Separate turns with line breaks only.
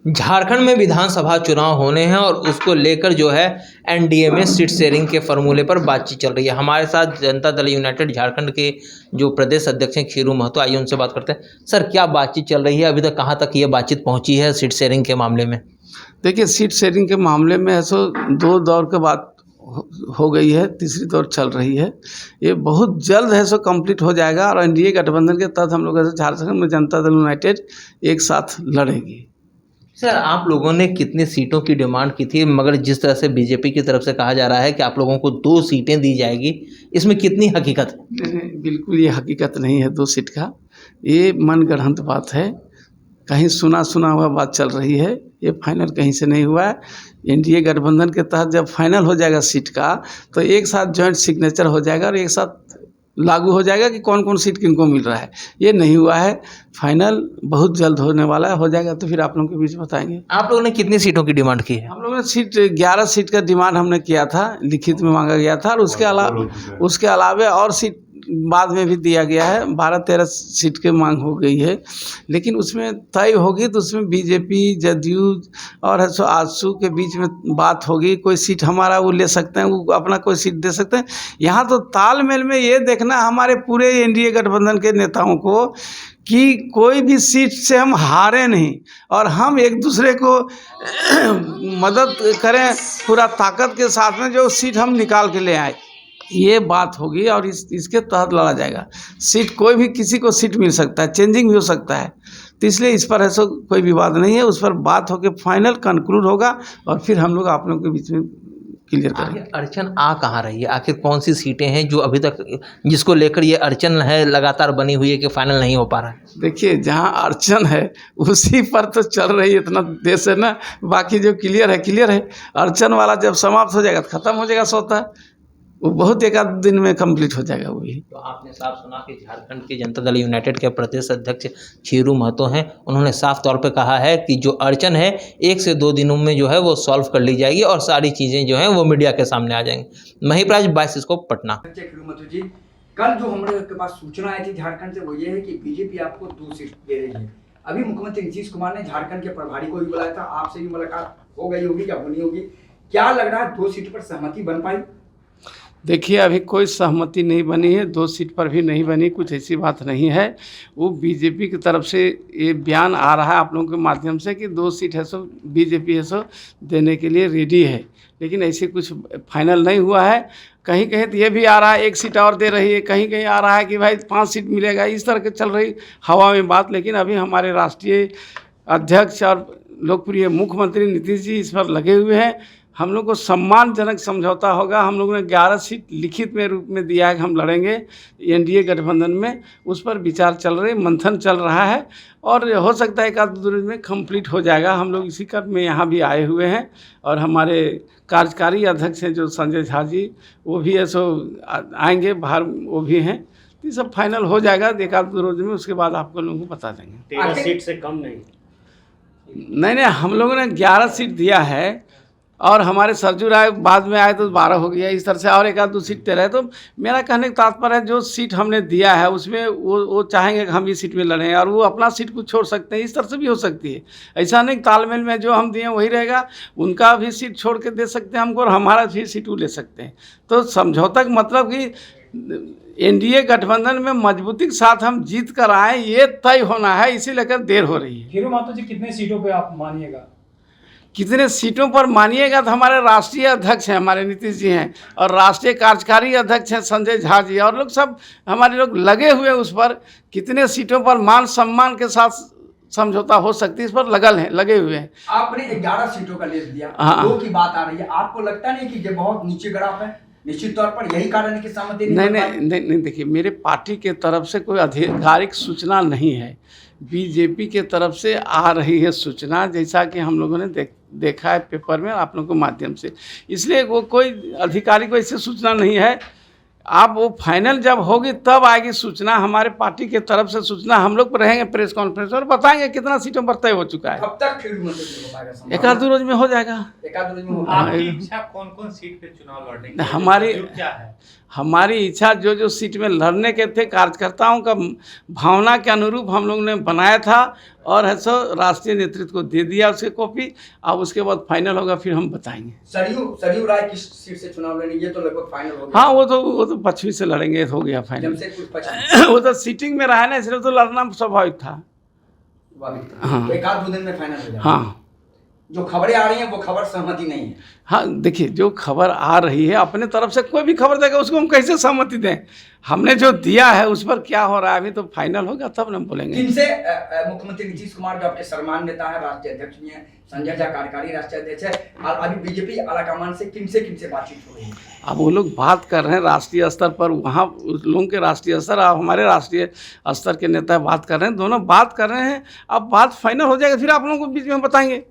झारखंड में विधानसभा चुनाव होने हैं और उसको लेकर जो है एनडीए में सीट शेयरिंग के फॉर्मूले पर बातचीत चल रही है। हमारे साथ जनता दल यूनाइटेड झारखंड के जो प्रदेश अध्यक्ष हैं खीरू महतो, आइए उनसे बात करते हैं। सर, क्या बातचीत चल रही है, अभी तक कहाँ तक ये बातचीत पहुँची है सीट शेयरिंग के मामले में?
देखिए, सीट शेयरिंग के मामले में है सो 2 दौर के बात हो गई है, तीसरी दौर चल रही है। ये बहुत जल्द है सो कंप्लीट हो जाएगा और एनडीए गठबंधन के तहत हम लोग ऐसे झारखंड में जनता दल यूनाइटेड एक साथ लड़ेगी।
सर, आप लोगों ने कितनी सीटों की डिमांड की थी, मगर जिस तरह से बीजेपी की तरफ से कहा जा रहा है कि आप लोगों को 2 सीटें दी जाएगी, इसमें कितनी हकीकत है?
नहीं, बिल्कुल ये हकीकत नहीं है 2 सीट का। ये मनगढ़ंत बात है, कहीं सुना हुआ बात चल रही है। ये फाइनल कहीं से नहीं हुआ है। एनडीए गठबंधन के तहत जब फाइनल हो जाएगा सीट का, तो एक साथ जॉइंट सिग्नेचर हो जाएगा और एक साथ लागू हो जाएगा कि कौन कौन सीट किनको मिल रहा है। ये नहीं हुआ है, फाइनल बहुत जल्द होने वाला है। हो जाएगा तो फिर आप लोगों के बीच बताएंगे।
आप लोगों ने कितनी सीटों की डिमांड की है?
हम लोगों ने 11 सीट का डिमांड हमने किया था, लिखित में मांगा गया था और उसके अलावे और सीट बाद में भी दिया गया है। 12-13 सीट की मांग हो गई है, लेकिन उसमें तय होगी तो उसमें बीजेपी, जदयू और आजसू के बीच में बात होगी। कोई सीट हमारा वो ले सकते हैं, वो अपना कोई सीट दे सकते हैं। यहाँ तो तालमेल में ये देखना हमारे पूरे एनडीए गठबंधन के नेताओं को कि कोई भी सीट से हम हारे नहीं और हम एक दूसरे को मदद करें पूरा ताकत के साथ में, जो सीट हम निकाल के ले आए। ये बात होगी और इसके तहत लड़ा जाएगा। सीट कोई भी किसी को सीट मिल सकता है, चेंजिंग भी हो सकता है, तो इसलिए इस पर ऐसा कोई विवाद नहीं है। उस पर बात होकर फाइनल कंक्लूड होगा और फिर हम लोग आप लोगों के बीच में क्लियर करेंगे।
अड़चन आ कहाँ रही है, आखिर कौन सी सीटें हैं जो अभी तक जिसको लेकर ये अड़चन है लगातार बनी हुई है कि फाइनल नहीं हो पा रहा है?
देखिए, जहाँ अड़चन है उसी पर तो चल रही है, इतना देश है ना। बाकी जो क्लियर है। अड़चन वाला जब समाप्त हो जाएगा तो खत्म हो जाएगा स्वतः, वो बहुत एक आध दिन में कंप्लीट हो जाएगा। वही
तो आपने साफ सुना कि झारखंड के जनता दल यूनाइटेड के प्रदेश अध्यक्ष खीरू महतो हैं, उन्होंने साफ तौर पे कहा है कि जो अड़चन है 1 से 2 दिनों में जो है वो सॉल्व कर ली जाएगी और सारी चीज़ें जो हैं वो मीडिया के सामने आ जाएंगी। महिप्राज 22 को पटना।
खीरू महतो जी, कल जो हमारे पास सूचना आई थी झारखंड से, वो ये है कि बीजेपी आपको 2 सीट दे रही है। अभी मुख्यमंत्री नीतीश कुमार ने झारखंड के प्रभारी को भी बुलाया था, आपसे भी मुलाकात हो गई होगी या होनी होगी। क्या लग रहा है 2 सीट पर सहमति बन पाई?
देखिए, अभी कोई सहमति नहीं बनी है, 2 सीट पर भी नहीं बनी, कुछ ऐसी बात नहीं है। वो बीजेपी की तरफ से ये बयान आ रहा है आप लोगों के माध्यम से कि 2 सीट है सो बीजेपी है सो देने के लिए रेडी है, लेकिन ऐसे कुछ फाइनल नहीं हुआ है। कहीं कहीं तो ये भी आ रहा है 1 सीट और दे रही है, कहीं कहीं आ रहा है कि भाई 5 सीट मिलेगा। इस तरह के चल रही हवा में बात, लेकिन अभी हमारे राष्ट्रीय अध्यक्ष और लोकप्रिय मुख्यमंत्री नीतीश जी इस पर लगे हुए हैं। हम लोग को सम्मानजनक समझौता होगा। हम लोगों ने 11 सीट लिखित में रूप में दिया है कि हम लड़ेंगे एनडीए गठबंधन में। उस पर विचार चल रहे, मंथन चल रहा है और हो सकता है 1-2 दिन में कंप्लीट हो जाएगा। हम लोग इसी क्रम में यहाँ भी आए हुए हैं और हमारे कार्यकारी अध्यक्ष हैं जो संजय झा जी, वो भी ऐसो आएंगे बाहर, वो भी हैं। तो ये सब फाइनल हो जाएगा 1-2 रोज में, उसके बाद आपको लोगों को बता देंगे।
13 सीट से कम
नहीं, हम लोगों ने 11 सीट दिया है और हमारे सरजू राय बाद में आए तो 12 हो गया। इस तरह से और 1-2 सीट दे रहे हैं। तो मेरा कहने का तात्पर्य है, जो सीट हमने दिया है उसमें वो चाहेंगे कि हम इस सीट में लड़ें और वो अपना सीट को छोड़ सकते हैं। इस तरह से भी हो सकती है। ऐसा नहीं, तालमेल में जो हम दिए वही रहेगा, उनका भी सीट छोड़ के दे सकते हैं हमको और हमारा भी सीट वो ले सकते हैं। तो समझौता का मतलब कि एनडीए गठबंधन में मजबूती के साथ हम जीत कर आए, ये तय होना है, इसी लेकर देर हो रही है।
खीरू महतो जी, कितने सीटों पे आप मानिएगा?
कितने सीटों पर मानिएगा तो हमारे राष्ट्रीय अध्यक्ष हैं, हमारे नीतीश जी हैं और राष्ट्रीय कार्यकारी अध्यक्ष हैं संजय झा जी, और लोग सब हमारे लोग लगे हुए हैं उस पर। कितने सीटों पर मान सम्मान के साथ समझौता हो सकती है, इस पर लगे हुए हैं।
आपने 11 सीटों का लिस्ट दिया, 2 की बात आ रही है। आपको लगता नहीं कि ये बहुत नीचे ग्राफ है? निश्चित तौर पर यही कारण है कि सहमति
नहीं। देखिए, मेरे पार्टी के तरफ से कोई आधिकारिक सूचना नहीं है। बीजेपी के तरफ से आ रही है सूचना, जैसा कि हम लोगों ने देखा है पेपर में आप लोगों के माध्यम से। इसलिए वो कोई आधिकारिक ऐसी सूचना नहीं है। आप वो फाइनल जब होगी तब आएगी सूचना, हमारे पार्टी के तरफ से सूचना। हम लोग रहेंगे प्रेस कॉन्फ्रेंस और बताएंगे कितना सीटों पर तय हो चुका है।
कब तक खीरू महतो जी हो पाएगा?
1-2 रोज में हो जाएगा।
1-2 रोज में हो
आपकी इच्छा कौन-कौन सीट पे चुनाव लड़ने की?
हमारी
क्या है?
हमारी इच्छा जो जो सीट में लड़ने के थे कार्यकर्ताओं का भावना के अनुरूप हम लोग ने बनाया था और है सो राष्ट्रीय नेतृत्व को दे दिया उसकी कॉपी। अब उसके बाद फाइनल होगा फिर हम बताएंगे।
सरयू राय किस सीट से चुनाव लड़ेंगे, ये तो लगभग फाइनल हो गया।
हाँ वो तो पश्चिमी से लड़ेंगे, हो गया फाइनल।
जमशेदपुर पश्चिम
वो तो सीटिंग में रहा है ना, इसलिए तो लड़ना स्वाभाविक था।
हाँ, एक आध 2 दिन में फाइनल हो जाएगा।
हाँ
जो खबरें आ रही हैं वो खबर सहमति नहीं है।
हाँ देखिए, जो खबर आ रही है अपने तरफ से कोई भी खबर देगा उसको हम कैसे सहमति दें। हमने जो दिया है उस पर क्या हो रहा है अभी तो फाइनल होगा तब ना बोलेंगे।
किनसे मुख्यमंत्री नीतीश कुमार जो आपके सम्मान नेता है, राष्ट्रीय अध्यक्ष भी हैं, संजय झा कार्यकारी राष्ट्रीय अध्यक्ष है, और अभी बीजेपी आलाकमान से किनसे बातचीत हो रही है?
अब वो लोग बात कर रहे हैं राष्ट्रीय स्तर पर, वहाँ उस लोगों के राष्ट्रीय स्तर और हमारे राष्ट्रीय स्तर के नेता बात कर रहे हैं, दोनों बात कर रहे हैं। अब बात फाइनल हो जाएगा फिर आप लोगों को बीच में बताएंगे।